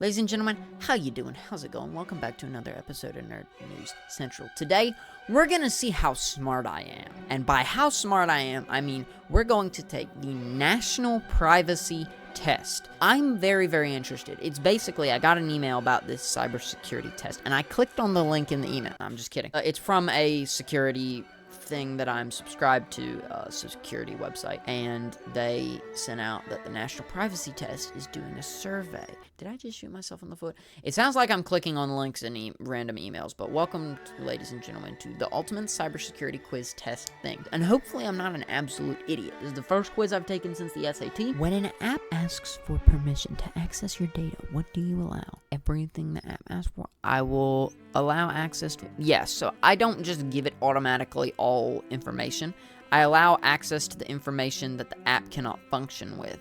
Ladies and gentlemen, how you doing? How's it going? Welcome back to another episode of Nerd News Central. Today, we're gonna see how smart I am. And by how smart I am, I mean we're going to take the National Privacy Test. I'm very, very interested. It's basically, I got an email about this cybersecurity test, and I clicked on the link in the email. I'm just kidding. It's from a security thing that I'm subscribed to, a security website, and they sent out that the National Privacy Test is doing a survey. Did I just shoot myself in the foot? It sounds like I'm clicking on links in random emails, but welcome, ladies and gentlemen, to the ultimate cybersecurity quiz test thing. And hopefully I'm not an absolute idiot. This is the first quiz I've taken since the SAT. When an app asks for permission to access your data, what do you allow? Everything the app asks for. I will allow access to it. Yes, so I don't just give it automatically all information. I allow access to the information that the app cannot function with.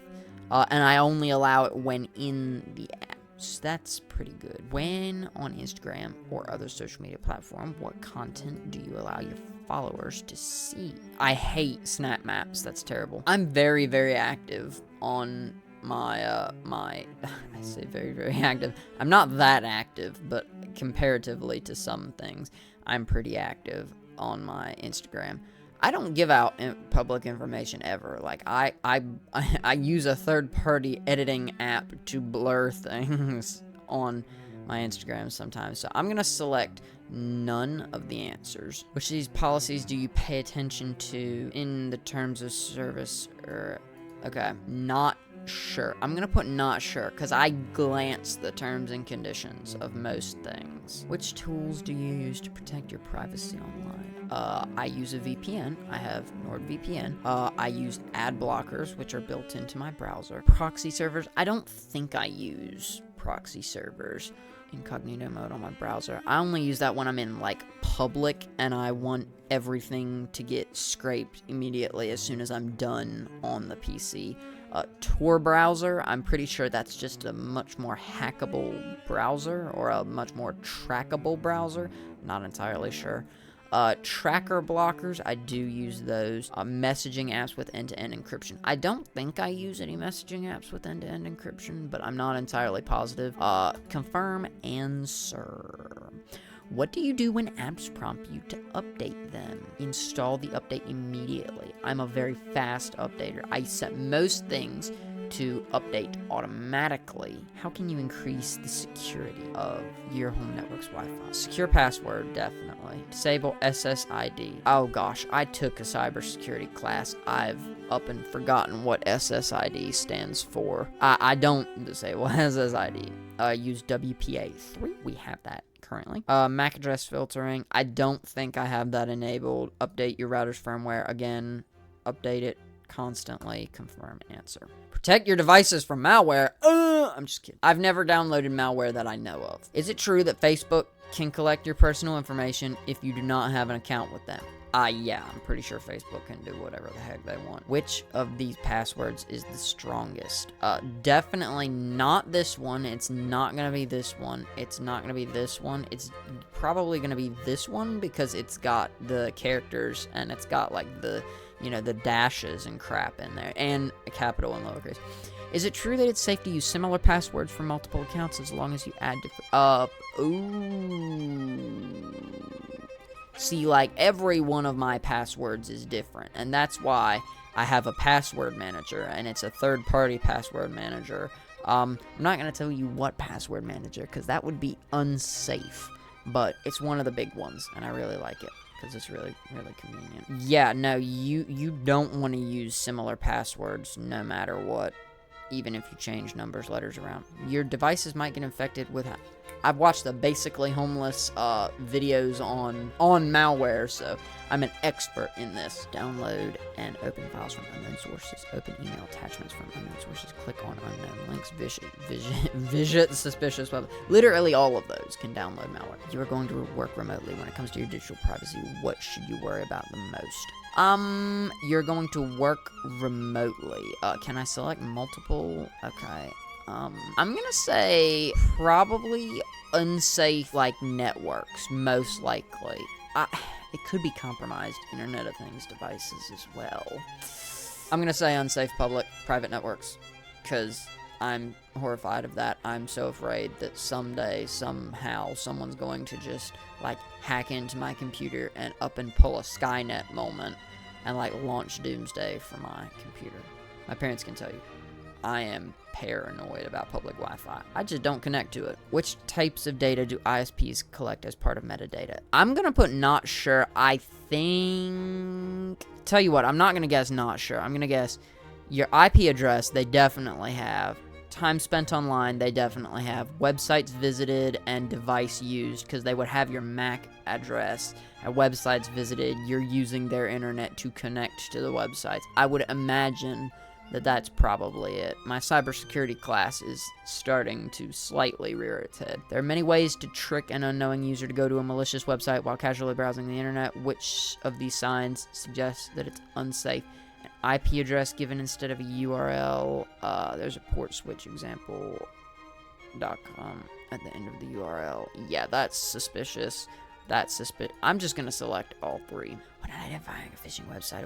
And I only allow it when in the app. So that's pretty good. When on Instagram or other social media platform, what content do you allow your followers to see? I hate Snap Maps. That's terrible. I'm very, very active on my, I say very, very active. I'm not that active, but comparatively to some things, I'm pretty active on my Instagram. I don't give out public information ever. Like, I use a third-party editing app to blur things on my Instagram sometimes. So I'm going to select none of the answers. Which of these policies do you pay attention to in the terms of service? Okay, not sure. I'm going to put not sure because I glance the terms and conditions of most things. Which tools do you use to protect your privacy online? I use a VPN. I have NordVPN. I use ad blockers, which are built into my browser. Proxy servers. I don't think I use proxy servers. Incognito mode on my browser. I only use that when I'm in, like, public and I want everything to get scraped immediately as soon as I'm done on the PC. Tor browser, I'm pretty sure that's just a much more hackable browser or a much more trackable browser. Not entirely sure. Tracker blockers, I do use those. Messaging apps with end-to-end encryption. I don't think I use any messaging apps with end-to-end encryption, but I'm not entirely positive. Confirm answer. What do you do when apps prompt you to update them? Install the update immediately. I'm a very fast updater. I set most things to update automatically. How can you increase the security of your home network's Wi-Fi? Secure password, definitely. Disable SSID. Oh gosh, I took a cybersecurity class. I've up and forgotten what SSID stands for. I don't disable SSID. Use WPA3. We have that currently. MAC address filtering. I don't think I have that enabled. Update your router's firmware. Again, update it constantly. Confirm answer. Protect your devices from malware. I'm just kidding. I've never downloaded malware that I know of. Is it true that Facebook can collect your personal information if you do not have an account with them? Yeah, I'm pretty sure Facebook can do whatever the heck they want. Which of these passwords is the strongest? Definitely not this one. It's not gonna be this one. It's not gonna be this one. It's probably gonna be this one because it's got the characters and it's got like the, you know, the dashes and crap in there, and a capital and lowercase. Is it true that it's safe to use similar passwords for multiple accounts as long as you add different, See, like, every one of my passwords is different, and that's why I have a password manager, and it's a third-party password manager. I'm not going to tell you what password manager, because that would be unsafe, but it's one of the big ones, and I really like it, because it's really, really convenient. Yeah, no, you don't want to use similar passwords no matter what, even if you change numbers, letters around. Your devices might get infected with... I've watched the Basically Homeless videos on malware, so I'm an expert in this. Download and open files from unknown sources. Open email attachments from unknown sources. Click on unknown links. Visit suspicious websites. Literally all of those can download malware. You are going to work remotely. When it comes to your digital privacy, what should you worry about the most? You're going to work remotely. Can I select multiple? Okay. I'm gonna say probably unsafe, like, networks, most likely. It could be compromised Internet of Things devices as well. I'm gonna say unsafe public, private networks, because I'm horrified of that. I'm so afraid that someday, somehow, someone's going to just, like, hack into my computer and up and pull a Skynet moment and, like, launch Doomsday for my computer. My parents can tell you, I am paranoid about public Wi-Fi. I just don't connect to it. Which types of data do ISPs collect as part of metadata? I'm gonna put not sure. I think... Tell you what, I'm not gonna guess not sure. I'm gonna guess your IP address, they definitely have. Time spent online, they definitely have. Websites visited and device used, because they would have your MAC address. At websites visited, you're using their internet to connect to the websites. I would imagine that that's probably it. My cybersecurity class is starting to slightly rear its head. There are many ways to trick an unknowing user to go to a malicious website while casually browsing the internet. Which of these signs suggests that it's unsafe? An IP address given instead of a URL. There's a port switch example.com at the end of the URL. Yeah, that's suspicious. I'm just gonna select all three. When identifying a phishing website,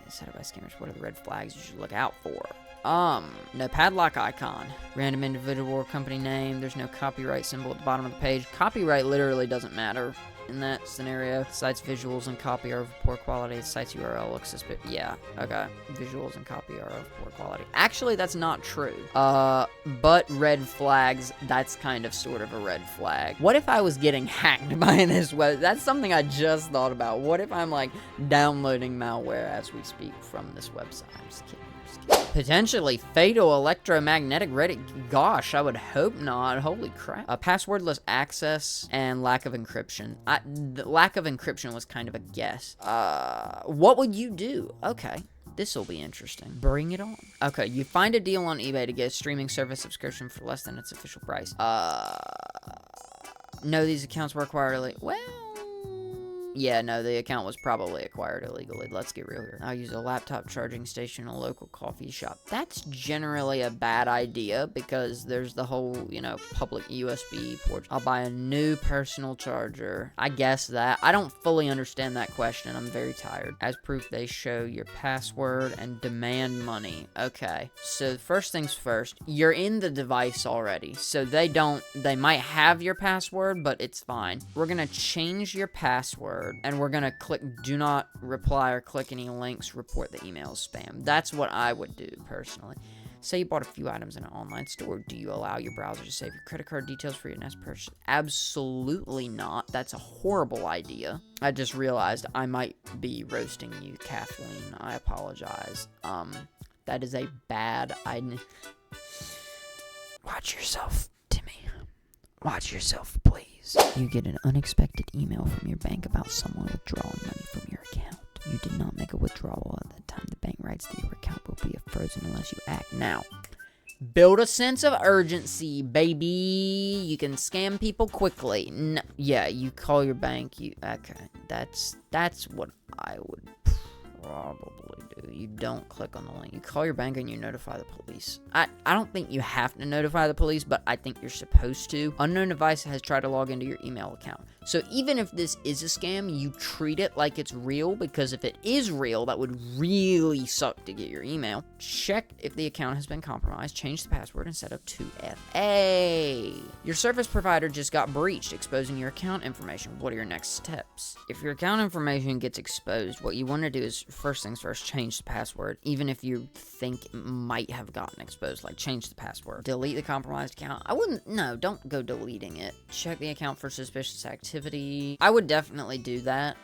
set up by scammers, what are the red flags you should look out for? No padlock icon, random individual or company name, there's no copyright symbol at the bottom of the page. Copyright literally doesn't matter in that scenario. Site's visuals and copy are of poor quality. Site's URL looks suspicious. Yeah, okay. Visuals and copy are of poor quality. Actually, that's not true. But red flags, that's kind of sort of a red flag. What if I was getting hacked by this web? That's something I just thought about. What if I'm, like, downloading malware as we speak from this website? I'm just kidding. Potentially fatal electromagnetic radiation. Gosh, I would hope not. Holy crap. Passwordless access and lack of encryption. The lack of encryption was kind of a guess. What would you do? Okay. This will be interesting. Bring it on. Okay, you find a deal on eBay to get a streaming service subscription for less than its official price. No, these accounts were acquired illegally. Well... Yeah, no, the account was probably acquired illegally. Let's get real here. I'll use a laptop charging station, a local coffee shop. That's generally a bad idea because there's the whole, you know, public USB port. I'll buy a new personal charger. I guess that. I don't fully understand that question. I'm very tired. As proof, they show your password and demand money. Okay, so first things first, you're in the device already. So they might have your password, but it's fine. We're gonna change your password. And we're gonna click do not reply or click any links, report the email spam. That's what I would do personally. Say you bought a few items in an online store. Do you allow your browser to save your credit card details for your next purchase? Absolutely not. That's a horrible idea. I just realized I might be roasting you, Kathleen. I apologize. That is a bad idea. Watch yourself, Timmy. Watch yourself, please. You get an unexpected email from your bank about someone withdrawing money from your account. You did not make a withdrawal at the time. The bank writes that your account will be frozen unless you act now. Build a sense of urgency, baby. You can scam people quickly. No, yeah, you call your bank. Okay, that's what I would probably do. You don't click on the link. You call your bank and you notify the police. I don't think you have to notify the police, but I think you're supposed to. Unknown device has tried to log into your email account. So even if this is a scam, you treat it like it's real, because if it is real, that would really suck to get your email. Check if the account has been compromised, change the password, and set up 2FA. Your service provider just got breached, exposing your account information. What are your next steps? If your account information gets exposed, what you want to do is, first things first, change the password. Even if you think it might have gotten exposed, like change the password. Delete the compromised account. Don't go deleting it. Check the account for suspicious activity. I would definitely do that.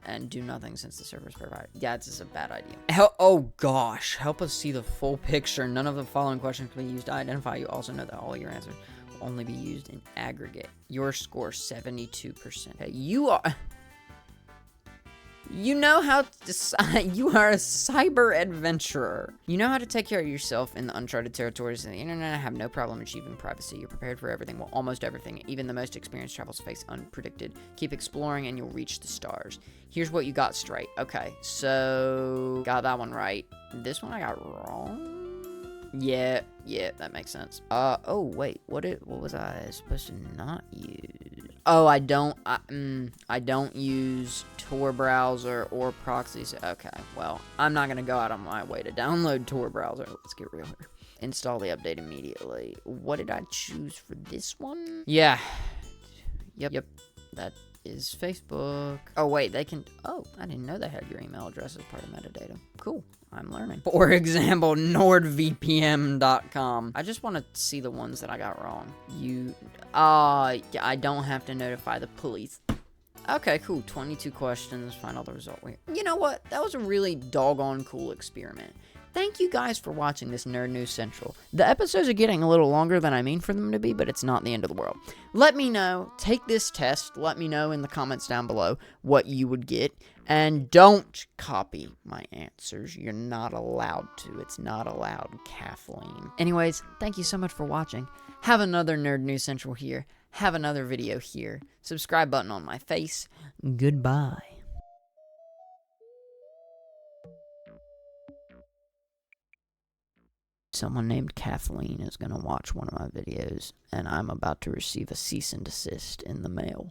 And do nothing since the service provider. Yeah, it's just a bad idea. Oh gosh, help us see the full picture. None of the following questions can be used to identify you. Also know that all your answers will only be used in aggregate. Your score 72%. Okay, you know how to decide. You are a cyber adventurer. You know how to take care of yourself in the uncharted territories of the internet. Have no problem achieving privacy. You're prepared for everything. Well, almost everything. Even the most experienced travelers face unpredicted. Keep exploring and you'll reach the stars. Here's what you got straight. Okay, so got that one right. This one I got wrong. Yeah, that makes sense. Oh wait, what was I supposed to not use? Oh, I don't use Tor browser or proxies. Okay, well, I'm not gonna go out of my way to download Tor browser. Let's get real here. Install the update immediately. What did I choose for this one? Yeah. Yep. That is Facebook. Oh, wait, they can... Oh, I didn't know they had your email address as part of metadata. Cool. I'm learning. For example, nordvpn.com. I just want to see the ones that I got wrong. I don't have to notify the police. Okay, cool. 22 questions. Find all the result. Wait. You know what? That was a really doggone cool experiment. Thank you guys for watching this Nerd News Central. The episodes are getting a little longer than I mean for them to be, but it's not the end of the world. Let me know. Take this test. Let me know in the comments down below what you would get. And don't copy my answers. You're not allowed to. It's not allowed, Kathleen. Anyways, thank you so much for watching. Have another Nerd News Central here. Have another video here. Subscribe button on my face. Goodbye. Someone named Kathleen is going to watch one of my videos, and I'm about to receive a cease and desist in the mail.